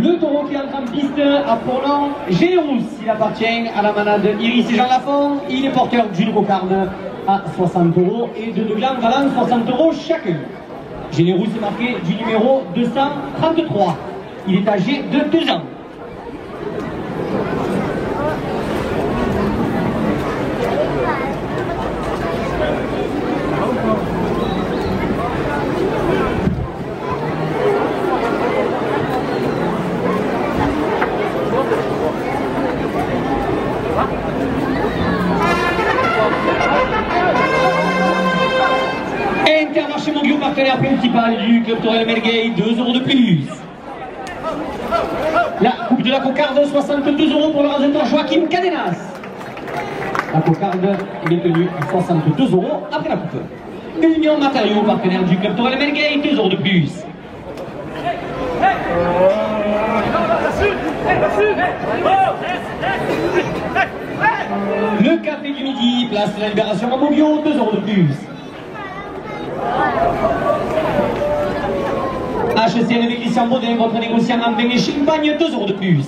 Le taureau qui entre en piste a pour nom Générous. Il appartient à la manade Iris et Jean Lafont. Il est porteur d'une cocarde à 60 € et de deux glands valant 60 € chacun. Générous est marqué du numéro 233. Il est âgé de 2 ans. Intermarché Monguio, partenaire principal du club Torel Melgay, 2 € de plus. La coupe de la cocarde, 62 € pour le raseteur Joachim Cadenas. La cocarde est détenue à 62 € après la coupe. Union Matériaux, partenaire du club Torel Melgay, 2 € de plus. Le café du midi, place de la Libération à Monguio, 2 € de plus. HCN avec Christian Baudin, votre négociant en vin et champagne, 2 € de plus.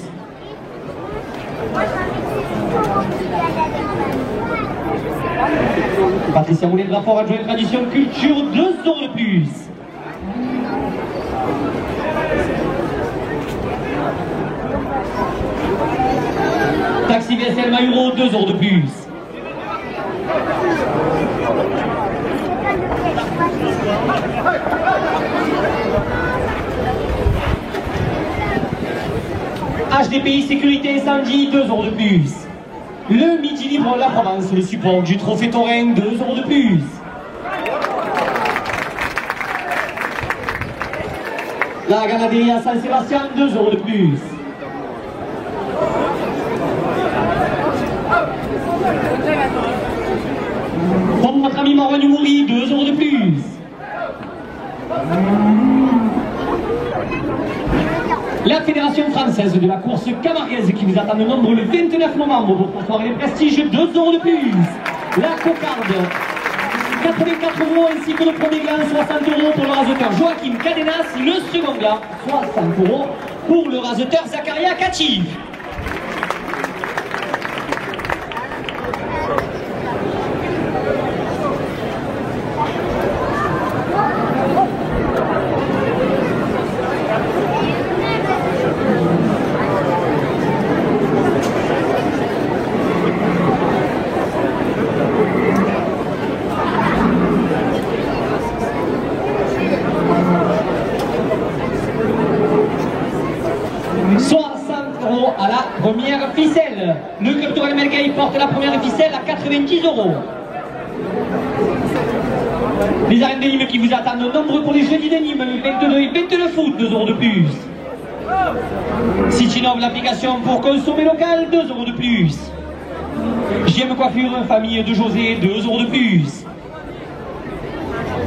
Patricia Moulet de Rapport adjoint Tradition Culture, 2 € de plus. Taxi VSL Mayuro, 2 € de plus. HDPI Sécurité Incendie, 2 € de plus. Le Midi Libre La Provence, le support du Trophée Taurin, 2 € de plus. La Ganaderia Saint-Sébastien, 2 € de plus. Pour notre ami Marouane Dumouri, 2 € de plus. La Fédération française de la course camarguaise qui vous attend de nombre le 29 novembre pour poursuivre les prestiges, 2 € de plus. La cocarde, 84 € ainsi que le premier gland, 60 € pour le raseteur Joachim Cadenas. Le second gland, 60 € pour le raseteur Zakaria Kativ. À la première ficelle. Le club Torel Melgay porte la première ficelle à 90 €. Les arènes de Nîmes qui vous attendent nombreux pour les jeudis de Nîmes, le 22 et 29 août, 2 € de plus. Citinov, l'application pour consommer local, 2 € de plus. JM Coiffure, famille de José, 2 € de plus.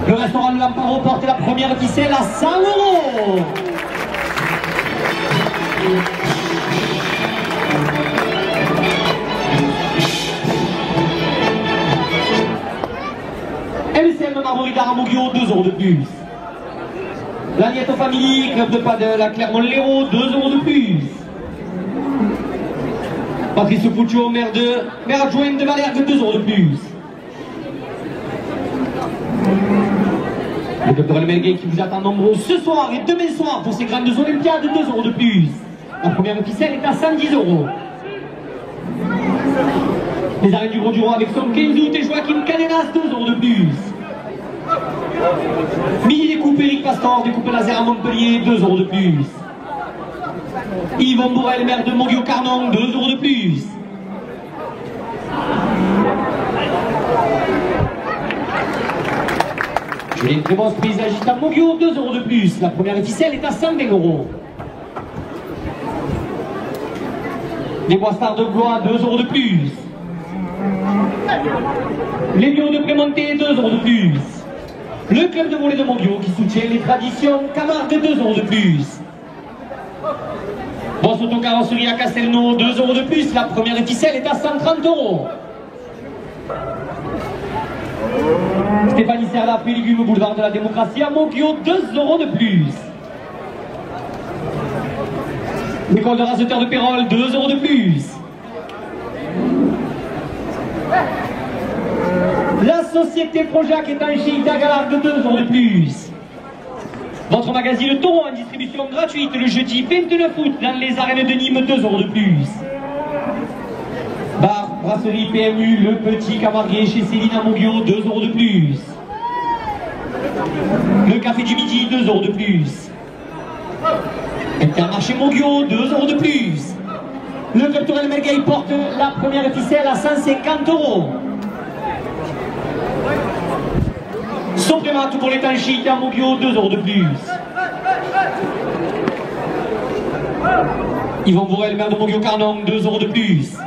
Le restaurant Le Lamparo porte la première ficelle à 100 €. LCM Marborida à Monguio, 2 € de plus. La Nieto Family, club de padel à Clermont-Lérault, 2 € de plus. Patrice Puccio, maire adjointe de Valère, 2 € de plus. Le club Torel Melgay qui vous attend nombreux ce soir et demain soir pour ces grandes Olympiades, 2 € de plus. La première ficelle est à 110 €. Les arènes du Gros du Roi avec son 15 août et Joachim Cadenas, 2 € de plus. Midi découpe Eric Pastor, découpe laser à Montpellier, 2 € de plus. Yvon Bourrel, maire de Monguio-Carnon, 2 € de plus. Julien Crémence, paysagiste à Monguio, 2 € de plus. La première ficelle est à 120 €. Les Bois Stars de Blois, 2 € de plus. Les Lions de Prémonté, 2 € de plus. Le club de volley de Monguio qui soutient les traditions Camargue, 2 € de plus. Boss Autocarrosserie à Castelnau, 2 € de plus. La première ficelle est à 130 €. Stéphanie Serla, fruits et légumes, boulevard de la démocratie à Monguio, 2 € de plus. L'école de raseteurs de Pérol, 2 € de plus. La société Projac est un chic d'Agalar de 2 € de plus. Votre magazine Le Taureau en distribution gratuite le jeudi 29 août dans les arènes de Nîmes, 2 € de plus. Bar, brasserie PMU, Le Petit Camarguais chez Céline Amoguio, 2 € de plus. Le Café du Midi, 2 € de plus. Intermarché Moguio, 2 € de plus. Le Club Tourelle Melgay porte la première ficelle à 150 €. Soprémat pour l'étanchéité à Moguio, 2 € de plus. Yvon Bourrel, maire de Moguio-Carnon, 2 € de plus.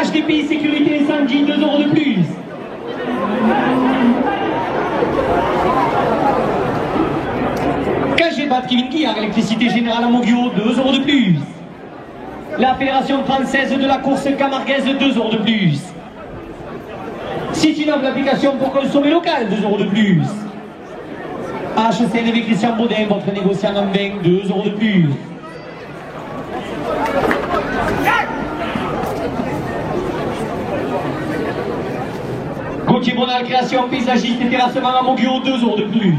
HDPI Sécurité Incendie, 2 € de plus. KG Kevin Guillard, électricité générale à Moguio, 2 € de plus. La Fédération française de la course camarguaise, 2 € de plus. Citinov, l'application pour consommer local, 2 € de plus. HCNV Christian Baudin, votre négociant en vin, 2 € de plus. Gauthier Bonal, création paysagiste et terrassement à Moguio, 2 € de plus.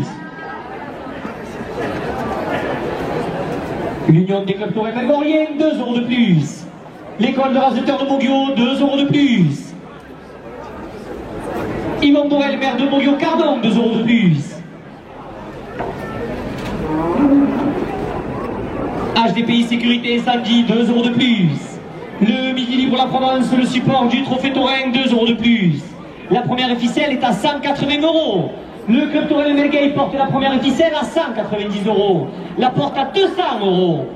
L'Union des clubs Tourelle Melgoriens, 2 € de plus. L'école de raseteurs de Moguio, 2 € de plus. Yvon Borel, maire de Moguio-Cardon, 2 € de plus. HDPI Sécurité Incendie, 2 € de plus. Le Midi Libre La Provence, le support du Trophée Taurin, 2 € de plus. La première ficelle est à 180 €. Le Club Tourelle Melgay porte la première ficelle à 190 €. La porte à 200 €.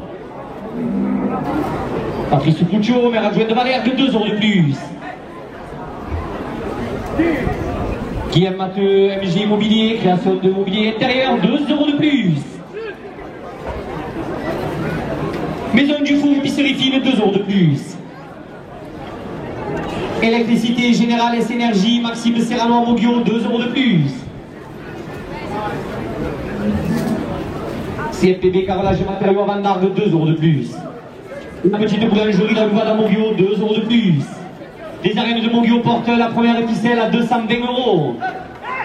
Patrice Puccio, maire adjoint de Valère, 2 € de plus. Guillaume Matteux, MG Immobilier, création de mobilier intérieur, 2 € de plus. Maison du Fou, épicerie fine, 2 € de plus. Électricité Générale S Énergie, Maxime Serrano à Moguio, 2 € de plus. CFPB Carrelage et Matériaux à Vandargue, 2 € de plus. La petite boulangerie La Louvade à Moguio, 2 € de plus. Les arènes de Moguio portent la première ficelle à 220 €.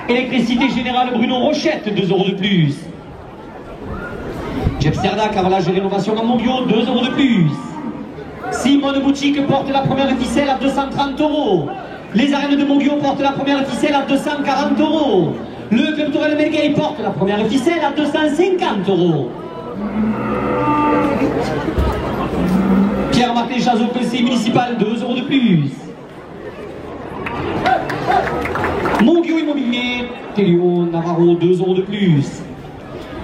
Électricité Générale Bruno Rochette, 2 € de plus. Jeff Serda, carrelage et rénovation à Moguio, 2 € de plus. Simone Boutique porte la première ficelle à 230 €. Les arènes de Moguio portent la première ficelle à 240 €. Le Club Tourelle Melgay porte la première ficelle à 250 €. Pierre-Martin Chazot, PC municipal, 2 € de plus. Moguio Immobilier, Télio Navarro, 2 € de plus.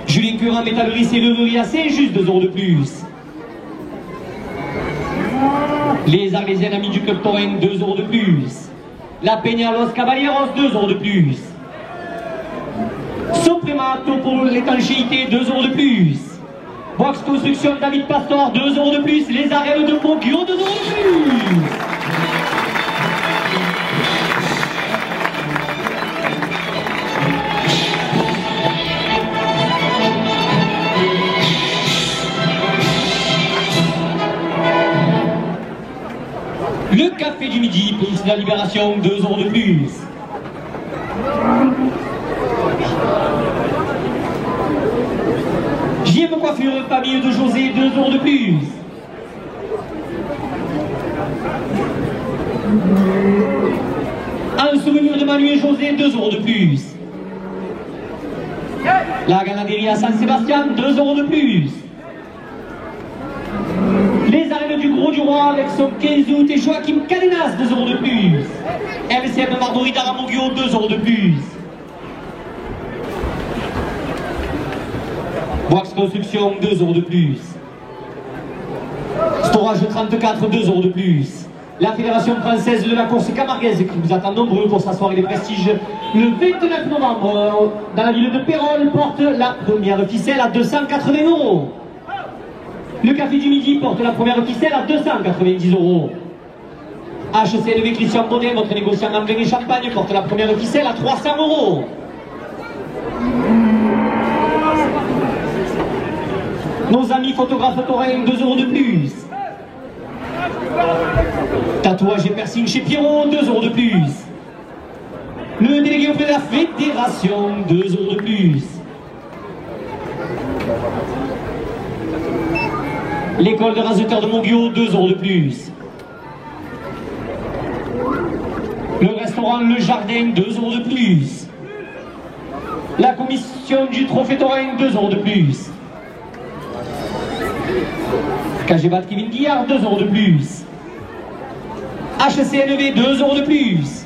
Julien Curant, métallerie et leverie à Saint-Just, 2 € de plus. Les Arlésiennes amis du Club Taurin, 2 € de plus. La Peña Los Caballeros, 2 € de plus. Soprémato pour l'étanchéité, 2 € de plus. Box Construction David Pastor, 2 € de plus. Les arènes de Moguio, 2 € de plus. Le Café du Midi, Police de la Libération, 2 € de plus. JM Coiffure, famille de José, 2 € de plus. Un souvenir de Manu et José, 2 € de plus. La Ganaderie à Saint-Sébastien, 2 € de plus. Les arènes du Gros du Roi avec son 15 août et Joachim Cadenas, 2 € de plus. MCM Marguerite Aramoguio, 2 € de plus. Box Construction, 2 € de plus. Storage 34, 2 € de plus. La Fédération française de la course camarguaise qui vous attend nombreux pour s'asseoir et les prestiges le 29 novembre dans la ville de Pérol porte la première ficelle à 280 €. Le Café du Midi porte la première ficelle à 290 €. HCLV Christian Bonnet, votre négociant en vin et champagne, porte la première ficelle à 300 €. Nos amis photographes Torin, 2 € de plus. Tatouage et piercing chez Pierrot, 2 € de plus. Le délégué auprès de la fédération, 2 € de plus. L'école de raseteurs de Montguillot, 2 € de plus. Le restaurant Le Jardin, 2 € de plus. La commission du Trophée Torin, 2 € de plus. KGBAT Kevin Guillard, 2 € de plus. HCNV, 2 € de plus.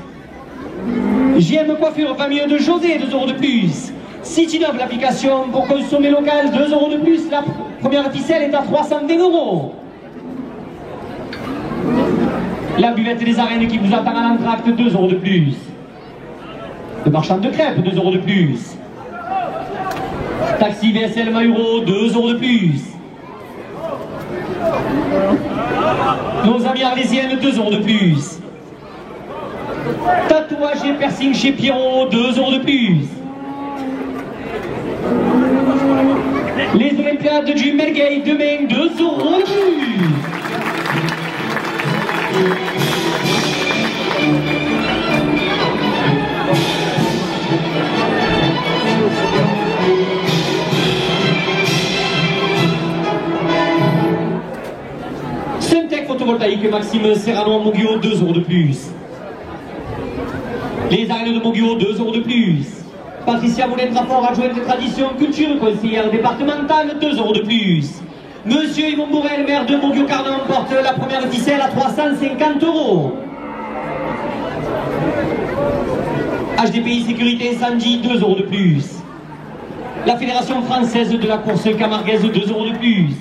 JM Coiffure Famille de José, 2 € de plus. CityDub, l'application pour consommer local, 2 € de plus. La première ficelle est à 320 €. La buvette des arènes qui vous attend à l'entracte, 2 € de plus. Le marchand de crêpes, 2 € de plus. Taxi VSL Mauro, 2 € de plus. Nos amis arlésiennes, 2 € de plus. Tatouage et piercing chez Pierrot, 2 € de plus. Les Olympiades du Melgate demain, 2 € de plus. Syntec photovoltaïque Maxime Serrano à Montguillot, 2 € de plus. Les arènes de Montguillot, 2 € de plus. Patricia Moulin-Traffort, adjointe de tradition culture, conseillère départementale, 2 € de plus. Monsieur Yvon Bourrel, maire de Montguillot-Carnon, porte la première ficelle à 350 €. HDPI Sécurité Incendie, 2 € de plus. La Fédération Française de la Course Camarguaise, 2 € de plus.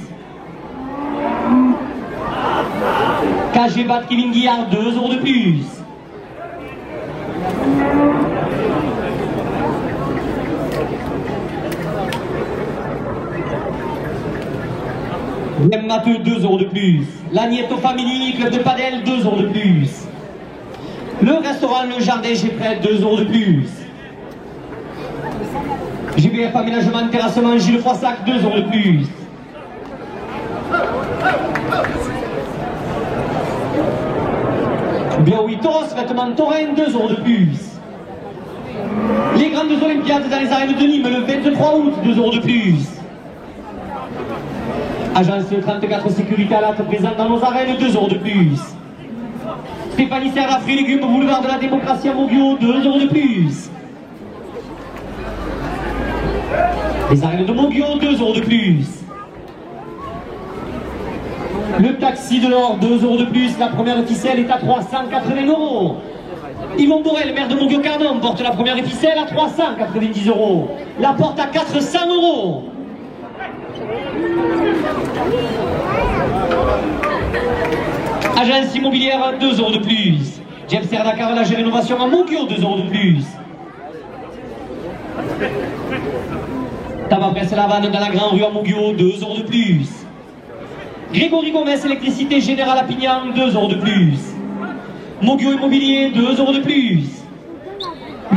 KGBAT Kevin Guillard, 2 € de plus. Matteux, 2 € de plus. L'Agnetto Family, club de padel, 2 € de plus. Le restaurant Le Jardin chez Prêtre, 2 € de plus. GBF Aménagement Terrassement Gilles Froissac, 2 € de plus. Bien oui, Toros Vêtements Torin, 2 € de plus. Les grandes Olympiades dans les arènes de Nîmes le 23 août, 2 € de plus. Agence 34 Sécurité à l'Atte présente dans nos arènes, 2 € de plus. Stéphanie Serre, fruits et légumes, boulevard de la démocratie à Montguillot, 2 € de plus. Les arènes de Montguillot, 2 € de plus. Le taxi de l'or, 2 € de plus. La première ficelle est à 380 €. Yvon Bourrel, maire de Montguillot-Carnon, porte la première ficelle à 390 €. La porte à 400 €. Agence immobilière, 2 € de plus. James Serda Carrelage et rénovation à Montguillot, 2 € de plus. Tabac Presse Lavanne dans la grande rue à Montguillot, 2 € de plus. Grégory Gomez, électricité générale à Pignan, 2 € de plus. Montguillot Immobilier, 2 € de plus.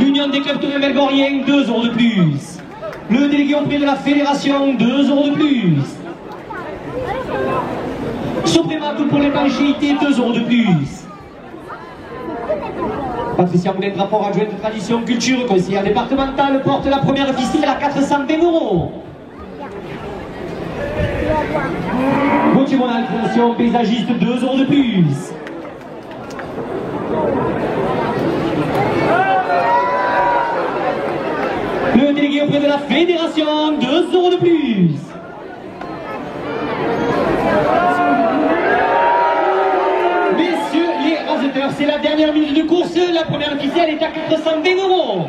L'Union des clubs touriens belgoriens, 2 € de plus. Le délégué auprès de la fédération, 2 € de plus. Suprema tout pour l'étanchéité, 2 € de plus. Patricia Moulin-Traffort, adjointe de tradition culture, conseillère départementale, porte la première ficelle à 420 €. Gauthier Monal, création paysagiste, 2 € de plus. Le délégué auprès de la fédération, 2 € de plus. Messieurs les raseteurs, c'est la dernière minute de course. La première ficelle est à 420 €.